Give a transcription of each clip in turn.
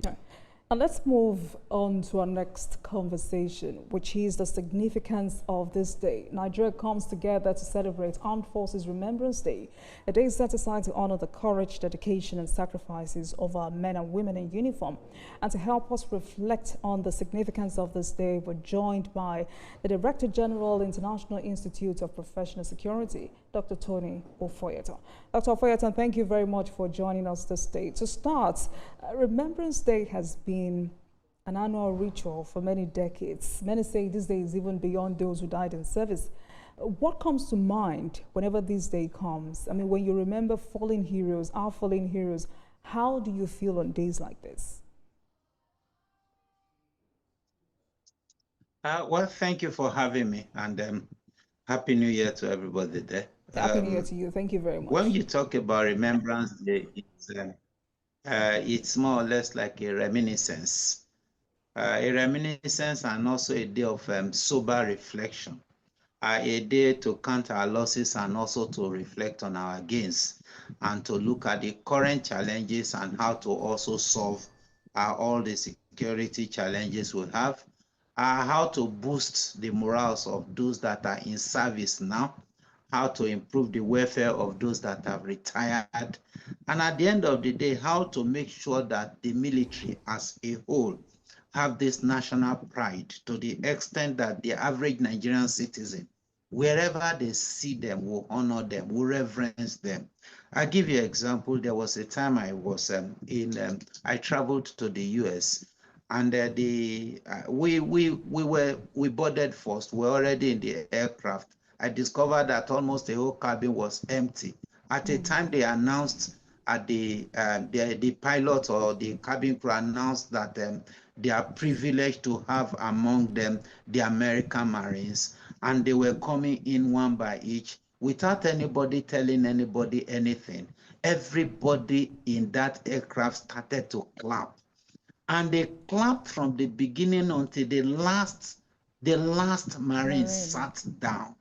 Okay. And let's move on to our next conversation, which is the significance of this day. Nigeria comes together to celebrate Armed Forces Remembrance Day, a day set aside to honor the courage, dedication, and sacrifices of our men and women in uniform. And to help us reflect on the significance of this day, we're joined by the Director General, International Institute of Professional Security, Dr. Tony Ofoyetan. Dr. Ofoyetan, thank you very much for joining us this day. To start, Remembrance Day has been an annual ritual for many decades. Many say this day is even beyond those who died in service. What comes to mind whenever this day comes? I mean, when you remember fallen heroes, our fallen heroes, how do you feel on days like this? Well, thank you for having me, and Happy New Year to everybody there. Happy New Year to you. Thank you very much. When you talk about Remembrance Day, it's more or less like a reminiscence and also a day of sober reflection, a day to count our losses and also to reflect on our gains and to look at the current challenges and how to also solve all the security challenges we have, how to boost the morals of those that are in service now, how to improve the welfare of those that have retired, and at the end of the day, how to make sure that the military as a whole have this national pride to the extent that the average Nigerian citizen, wherever they see them, will honor them, will reverence them. I'll give you an example. There was a time I was I traveled to the US, and we boarded first. We were already in the aircraft. I discovered that almost the whole cabin was empty. At a time they announced at the pilot or the cabin crew announced that they are privileged to have among them the American Marines, and they were coming in one by each without anybody telling anybody anything. Everybody in that aircraft started to clap, and they clapped from the beginning until the last Marine sat down.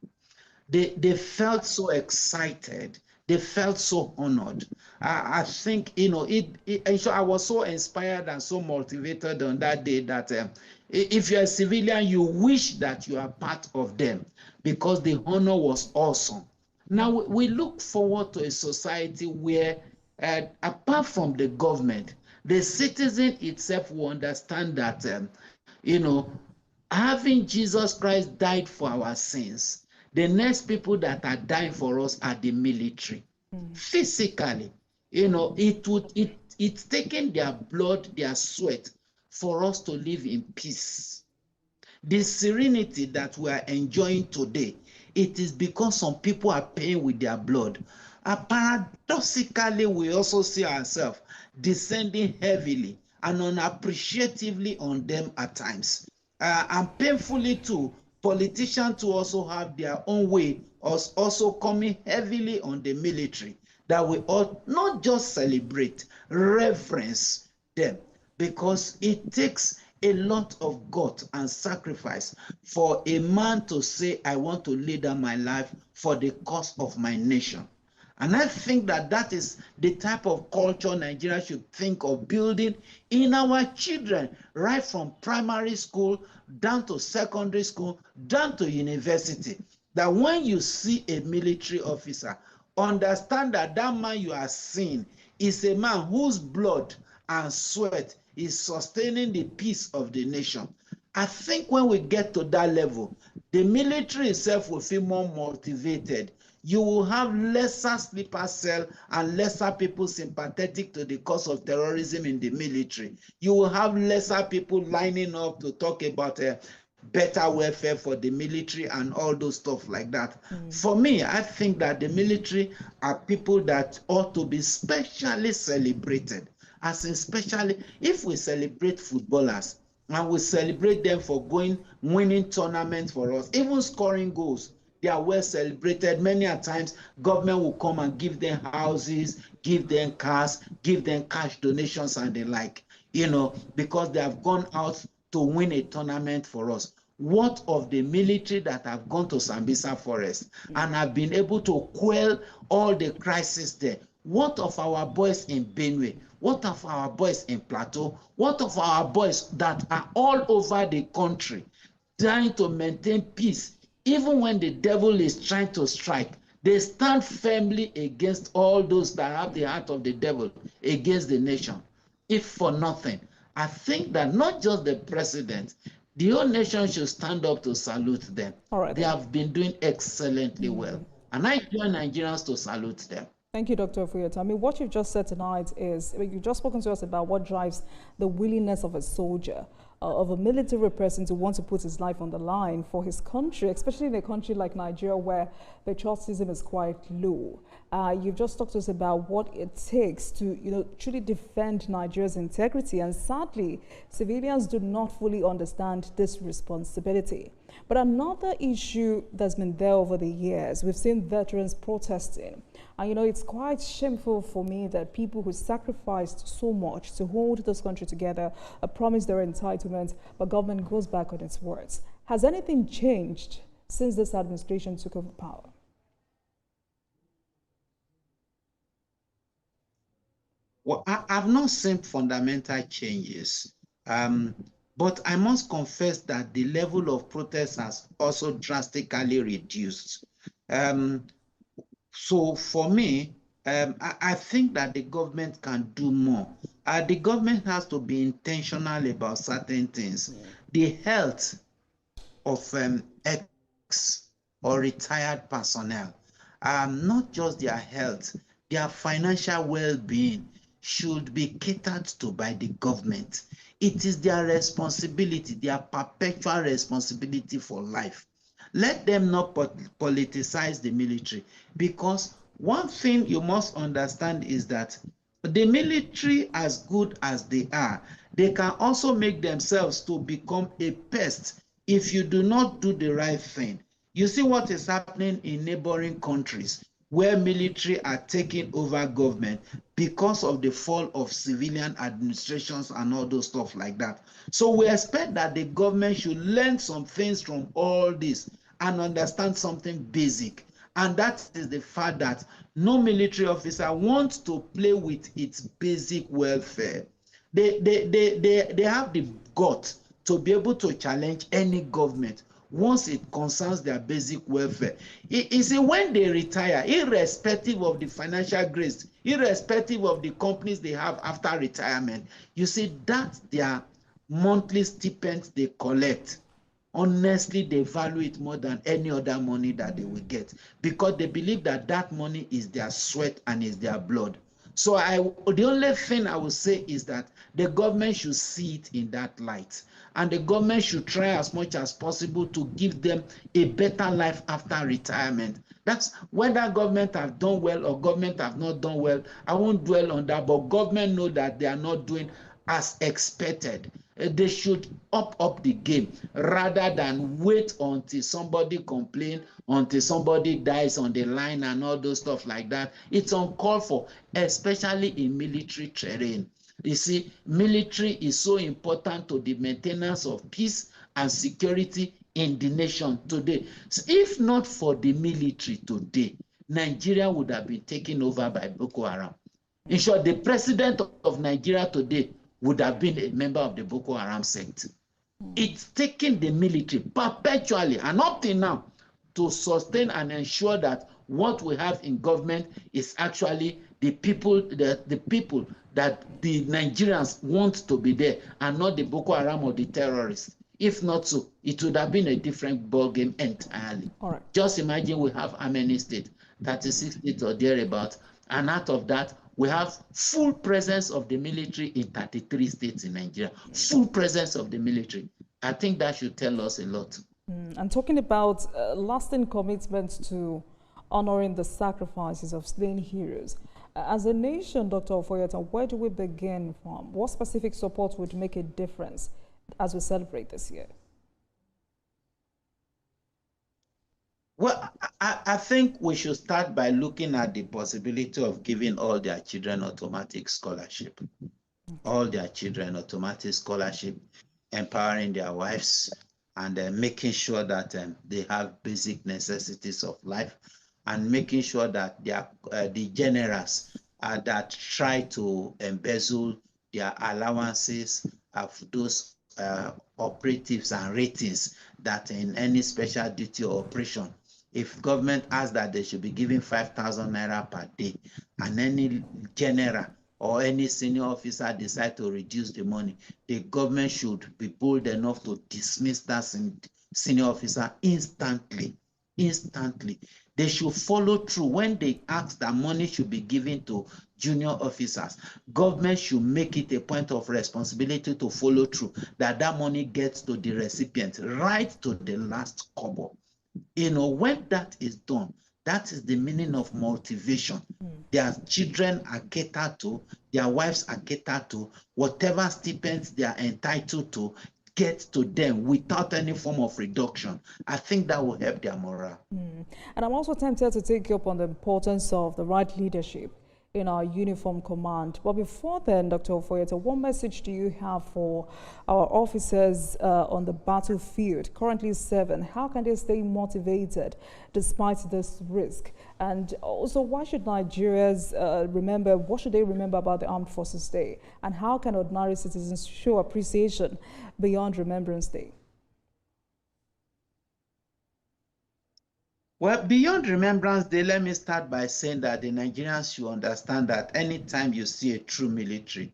They felt so excited. They felt so honored. I think, so I was so inspired and so motivated on that day that if you're a civilian, you wish that you are part of them because the honor was awesome. Now, we look forward to a society where, apart from the government, the citizen itself will understand that, having Jesus Christ died for our sins, the next people that are dying for us are the military. Physically, it's taken their blood, their sweat for us to live in peace. The serenity that we are enjoying today, it is because some people are paying with their blood. Paradoxically, we also see ourselves descending heavily and unappreciatively on them at times. And painfully too, politicians to also have their own way of also coming heavily on the military, that we ought not just celebrate, reverence them, because it takes a lot of guts and sacrifice for a man to say, I want to lay down my life for the cause of my nation. And I think that that is the type of culture Nigeria should think of building in our children, right from primary school down to secondary school, down to university. That when you see a military officer, understand that that man you are seeing is a man whose blood and sweat is sustaining the peace of the nation. I think when we get to that level, the military itself will feel more motivated. You will have lesser sleeper cell and lesser people sympathetic to the cause of terrorism in the military. You will have lesser people lining up to talk about better welfare for the military and all those stuff like that. For me, I think that the military are people that ought to be specially celebrated. As in, especially if we celebrate footballers and we celebrate them for winning tournaments for us, even scoring goals, they are well celebrated. Many a times, government will come and give them houses, give them cars, give them cash donations and the like, because they have gone out to win a tournament for us. What of the military that have gone to Sambisa Forest and have been able to quell all the crisis there? What of our boys in Benue? What of our boys in Plateau? What of our boys that are all over the country trying to maintain peace? Even when the devil is trying to strike, they stand firmly against all those that have the heart of the devil against the nation. If for nothing, I think that not just the president, the whole nation should stand up to salute them. All right, They then. have been doing excellently well. And I join Nigerians to salute them. Thank you, Doctor, for your time. I mean, what you've just said tonight is, you've just spoken to us about what drives the willingness of a soldier, of a military person to want to put his life on the line for his country, especially in a country like Nigeria where patriotism is quite low. You've just talked to us about what it takes to, truly defend Nigeria's integrity. And sadly, civilians do not fully understand this responsibility. But another issue that's been there over the years, we've seen veterans protesting. And it's quite shameful for me that people who sacrificed so much to hold this country together promise their entitlement, but government goes back on its words. Has anything changed since this administration took over power? Well, I've not seen fundamental changes, but I must confess that the level of protest has also drastically reduced. So for me, I think that the government can do more. The government has to be intentional about certain things. The health of ex or retired personnel, not just their health, their financial well-being should be catered to by the government. It is their responsibility, their perpetual responsibility for life. Let them not politicize the military, because one thing you must understand is that the military, as good as they are, they can also make themselves to become a pest if you do not do the right thing. You see what is happening in neighboring countries where military are taking over government because of the fall of civilian administrations and all those stuff like that. So we expect that the government should learn some things from all this and understand something basic. And that is the fact that no military officer wants to play with its basic welfare. They have the guts to be able to challenge any government once it concerns their basic welfare. You see, when they retire, irrespective of the financial grace, irrespective of the companies they have after retirement, you see that their monthly stipends they collect, honestly, they value it more than any other money that they will get, because they believe that that money is their sweat and is their blood. So the only thing I will say is that the government should see it in that light, and the government should try as much as possible to give them a better life after retirement. That's whether government have done well or government have not done well. I won't dwell on that, but government know that they are not doing as expected. They should up the game rather than wait until somebody complains, until somebody dies on the line and all those stuff like that. It's uncalled for, especially in military terrain. You see, military is so important to the maintenance of peace and security in the nation today. So if not for the military today, Nigeria would have been taken over by Boko Haram. In short, the president of Nigeria today would have been a member of the Boko Haram sect. It's taking the military perpetually and up till now to sustain and ensure that what we have in government is actually the people, the people that the Nigerians want to be there, and not the Boko Haram or the terrorists. If not so, it would have been a different ballgame entirely. All right. Just imagine we have how many states? 36 states or thereabout, and out of that, we have full presence of the military in 33 states in Nigeria. Full presence of the military. I think that should tell us a lot. And talking about lasting commitment to honoring the sacrifices of slain heroes. As a nation, Dr. Ofoyeta, where do we begin from? What specific support would make a difference as we celebrate this year? Well, I think we should start by looking at the possibility of giving all their children automatic scholarship. All their children automatic scholarship, empowering their wives, and making sure that they have basic necessities of life, and making sure that the generals that try to embezzle their allowances of those operatives and ratings that in any special duty or operation, if government asks that they should be giving 5,000 naira per day, and any general or any senior officer decide to reduce the money, the government should be bold enough to dismiss that senior officer instantly. Instantly. They should follow through when they ask that money should be given to junior officers. Government should make it a point of responsibility to follow through, that that money gets to the recipient right to the last kobo. When that is done, that is the meaning of motivation. Their children are catered to, their wives are catered to, whatever stipends they are entitled to get to them without any form of reduction. I think that will help their morale. And I'm also tempted to take you up on the importance of the right leadership in our uniform command. But before then, Dr. Ofoyeta, what message do you have for our officers on the battlefield currently serving? How can they stay motivated despite this risk? And also, why should Nigerians remember, what should they remember about the Armed Forces Day? And how can ordinary citizens show appreciation beyond Remembrance Day? Well, beyond Remembrance Day, let me start by saying that the Nigerians should understand that anytime you see a true military,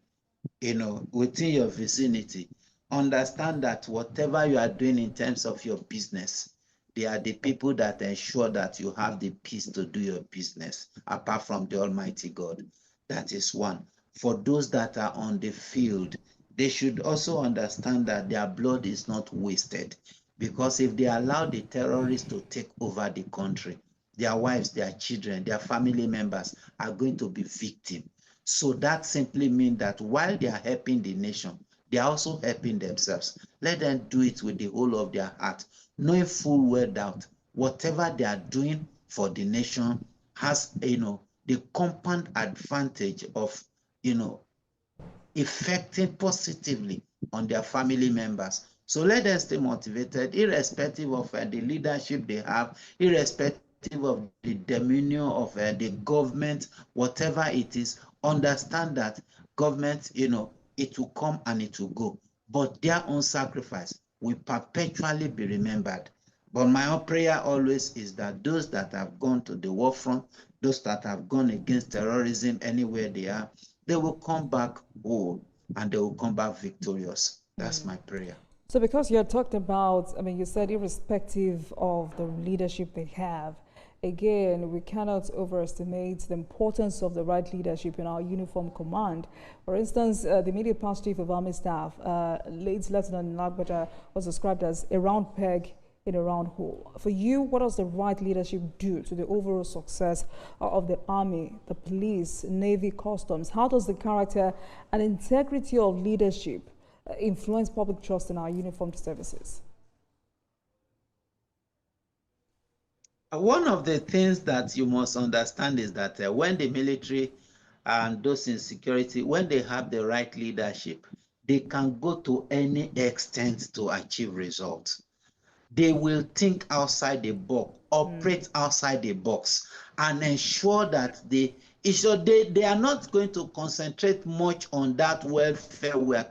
within your vicinity, understand that whatever you are doing in terms of your business, they are the people that ensure that you have the peace to do your business, apart from the Almighty God. That is one. For those that are on the field, they should also understand that their blood is not wasted. Because if they allow the terrorists to take over the country, their wives, their children, their family members are going to be victims. So that simply means that while they are helping the nation, they are also helping themselves. Let them do it with the whole of their heart, knowing full well that whatever they are doing for the nation has, the compound advantage of, affecting positively on their family members. So let them stay motivated, irrespective of the leadership they have, irrespective of the demeanor of the government, whatever it is. Understand that government, it will come and it will go, but their own sacrifice will perpetually be remembered. But my own prayer always is that those that have gone to the war front, those that have gone against terrorism anywhere they are, they will come back whole and they will come back victorious. That's my prayer. So because you had talked about, you said irrespective of the leadership they have, again, we cannot overestimate the importance of the right leadership in our uniform command. For instance, the immediate past chief of army staff, late Lieutenant Nagbaja, was described as a round peg in a round hole. For you, what does the right leadership do to the overall success of the army, the police, navy, customs? How does the character and integrity of leadership influence public trust in our uniformed services? One of the things that you must understand is that when the military and those in security, when they have the right leadership, they can go to any extent to achieve results. They will think outside the box, operate outside the box, and ensure that they are not going to concentrate much on that welfare we're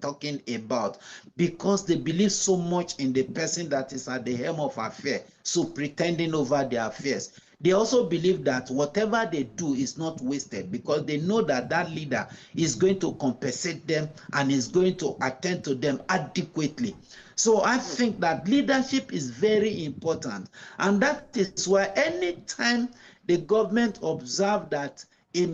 talking about, because they believe so much in the person that is at the helm of affairs, so pretending over their affairs. They also believe that whatever they do is not wasted, because they know that that leader is going to compensate them and is going to attend to them adequately. So I think that leadership is very important, and that is why anytime the government observe that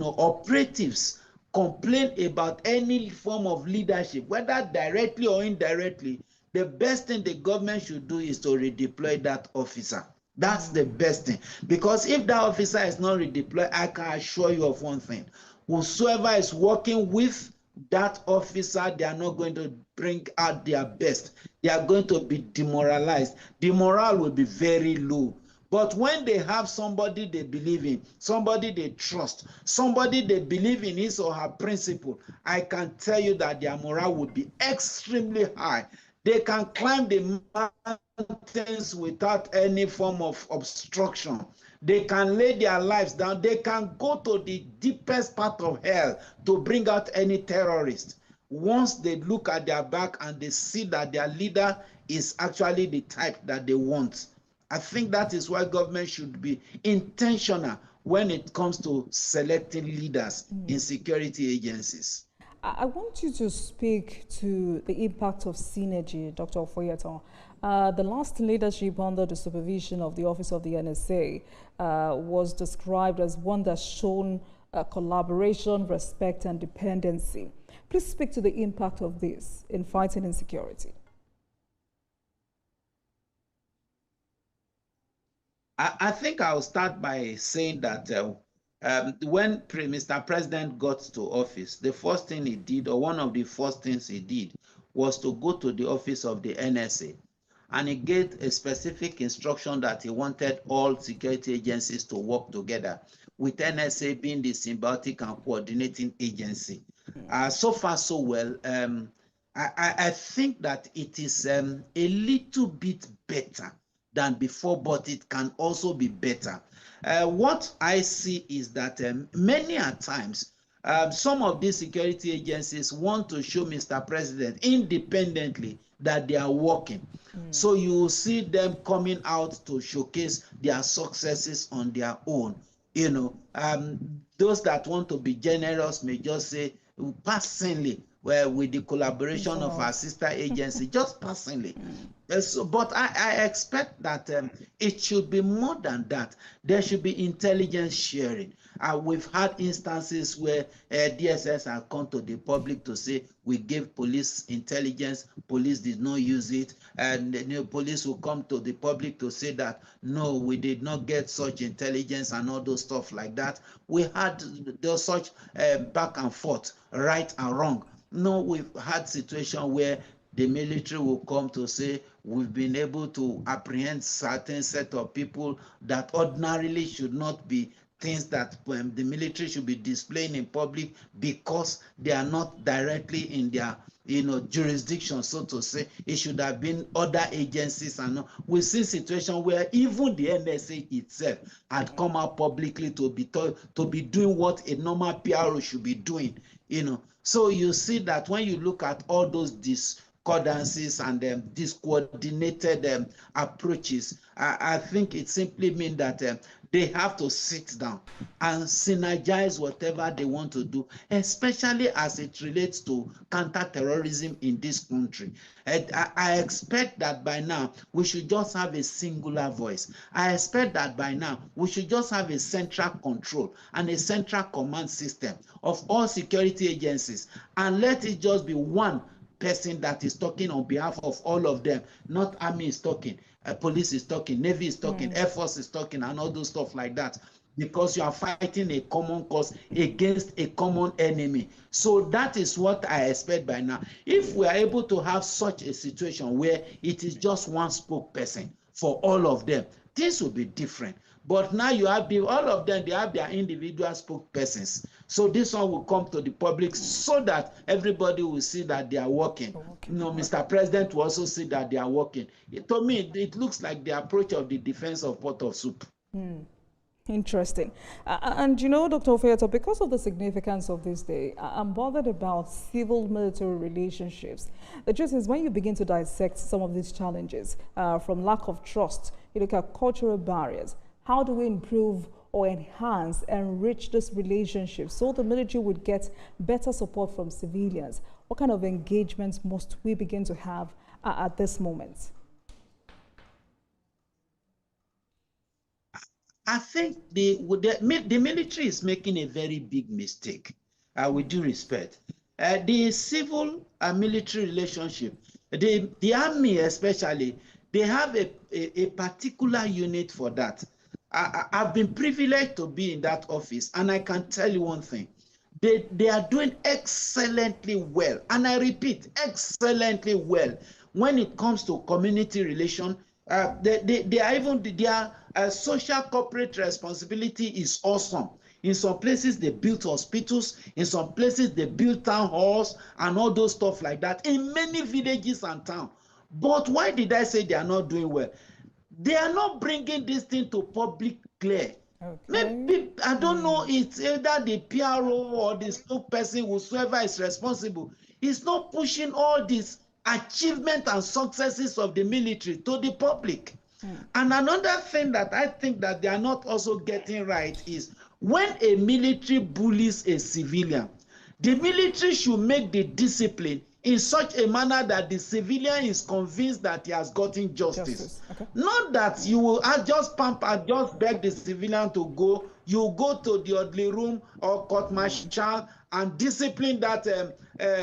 operatives complain about any form of leadership, whether directly or indirectly, the best thing the government should do is to redeploy that officer. That's the best thing, because if that officer is not redeployed, I can assure you of one thing: whosoever is working with that officer, they are not going to bring out their best. They are going to be demoralized. The morale will be very low. But when they have somebody they believe in, somebody they trust, somebody they believe in his or her principle, I can tell you that their morale will be extremely high. They can climb the mountains without any form of obstruction. They can lay their lives down. They can go to the deepest part of hell to bring out any terrorist. Once they look at their back and they see that their leader is actually the type that they want. I think that is why government should be intentional when it comes to selecting leaders in security agencies. I want you to speak to the impact of synergy, Dr. Ofoyeton. The last leadership under the supervision of the Office of the NSA was described as one that's shown collaboration, respect, and dependency. Please speak to the impact of this in fighting insecurity. I think I'll start by saying that when Mr. President got to office, the first thing he did, or one of the first things he did, was to go to the office of the NSA. And he gave a specific instruction that he wanted all security agencies to work together, with NSA being the symbiotic and coordinating agency. So far, so well. I think that it is a little bit better than before, but it can also be better. What I see is that many a times, some of these security agencies want to show Mr. President independently that they are working. So you will see them coming out to showcase their successes on their own. You know, those that want to be generous may just say, passingly, well, with the collaboration of our sister agency, just passingly. But I expect that it should be more than that. There should be intelligence sharing. We've had instances where DSS have come to the public to say, we gave police intelligence, police did not use it, and the police will come to the public to say that, no, we did not get such intelligence and all those stuff like that. We had those such back and forth, right and wrong. No, we've had situation where the military will come to say, we've been able to apprehend certain set of people that ordinarily should not be things that the military should be displaying in public because they are not directly in their jurisdiction, so to say. It should have been other agencies. And we see situation where even the NSA itself had come out publicly to be doing what a normal PRO should be doing. So you see that when you look at all those discordances and discoordinated approaches, I think it simply means that they have to sit down and synergize whatever they want to do, especially as it relates to counter-terrorism in this country. I expect that by now we should just have a singular voice. I expect that by now we should just have a central control and a central command system of all security agencies, and let it just be one person that is talking on behalf of all of them. Not army is talking, police is talking, navy is talking, air force is talking, and all those stuff like that, because you are fighting a common cause against a common enemy. So that is what I expect by now. If we are able to have such a situation where it is just one spokesperson for all of them, things will be different. But now you have all of them, they have their individual spokespersons. So this one will come to the public so that everybody will see that they are working. Mr. President will also see that they are working. To me, it looks like the approach of the defense of pot of soup. Interesting. And Dr. Ofoyeton, because of the significance of this day, I'm bothered about civil-military relationships. The truth is, when you begin to dissect some of these challenges, from lack of trust, you look at cultural barriers. How do we improve or enhance, enrich this relationship so the military would get better support from civilians? What kind of engagements must we begin to have at this moment? I think the military is making a very big mistake, with due respect. The civil and military relationship, the army especially, they have a particular unit for that. I've been privileged to be in that office, and I can tell you one thing. They are doing excellently well, and I repeat, excellently well when it comes to community relation. Their social corporate responsibility is awesome. In some places, they built hospitals. In some places, they built town halls and all those stuff like that in many villages and towns. But why did I say they are not doing well? They are not bringing this thing to public clear Okay. Maybe, I don't know, it's either the PRO or the spokesperson, whosoever is responsible, is not pushing all these achievements and successes of the military to the public. And another thing that I think that they are not also getting right is when a military bullies a civilian, the military should make the discipline in such a manner that the civilian is convinced that he has gotten justice. Okay. Not that you will just pamper, just beg the civilian to go. You go to the orderly room or court martial and discipline that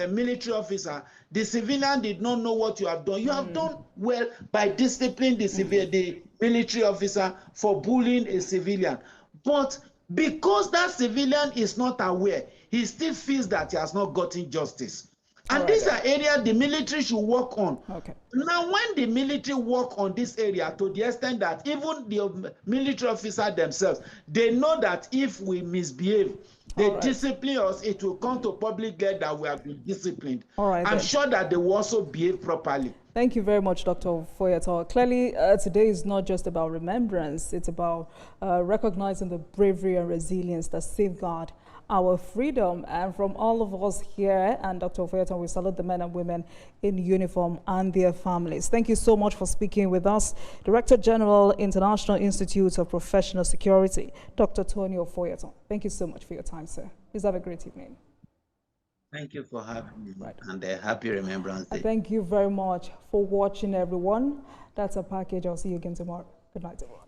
military officer. The civilian did not know what you have done. You have done well by disciplining the military officer for bullying a civilian. But because that civilian is not aware, he still feels that he has not gotten justice. And these are areas the military should work on. Okay. Now, when the military work on this area to the extent that even the military officers themselves, they know that if we misbehave, they discipline us, it will come to public light that we have been disciplined. I'm sure that they will also behave properly. Thank you very much, Dr. Foyetol. Clearly, today is not just about remembrance. It's about recognizing the bravery and resilience that safeguard our freedom. And from all of us here, and Dr. Foyetol, we salute the men and women in uniform and their families. Thank you so much for speaking with us. Director General, International Institute of Professional Security, Dr. Tonio Foyetol. Thank you so much for your time, sir. Please have a great evening. Thank you for having me, and a happy Remembrance Day. Thank you very much for watching, everyone. That's a package. I'll see you again tomorrow. Good night, everyone.